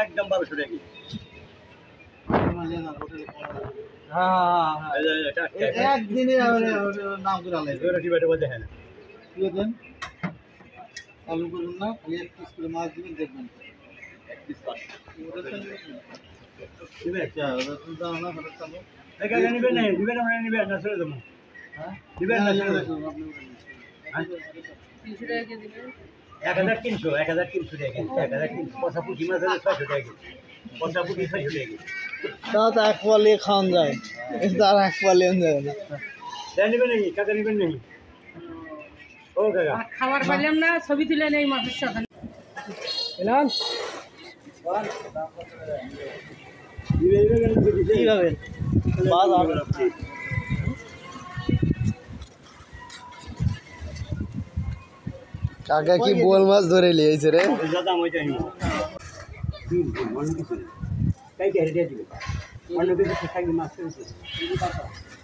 একদম 1200 টাকা। একদিনে নাম করে দেখেন দেন চালু করুন না, খালি এক পিস করে মাছ দিবেন, দেখবেন এক পিস পাঁচ নিবেন না চলে যাবো। হ্যাঁ দিবেন না 1300 1300 টাকা 1300 পচা পুঁটি মাছ হলে 600 টাকা পচা পুঁটি 600 টাকা। তাও তো এক পালিয়ে খাওয়ান যায়, তার এক পালিয়ে যায় না। নিবেন নাকি কাকা নিবেন নাকি? ও কাকা খাবার পাইলাম না, ছবি তুলে নেই মাছের সাথে এলাম। কিভাবে কাকা কি বোয়াল মাছ ধরে লিয়েছে রে? অন্য কিছু থাকলে মাছ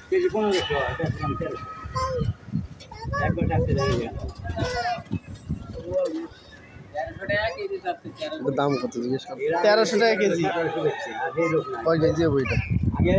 কেজি 1500 একবার ডাকতে দাম কত জিজ্ঞেস কর? 1300 টাকা কেজি। কয় কেজি বইটা? আগে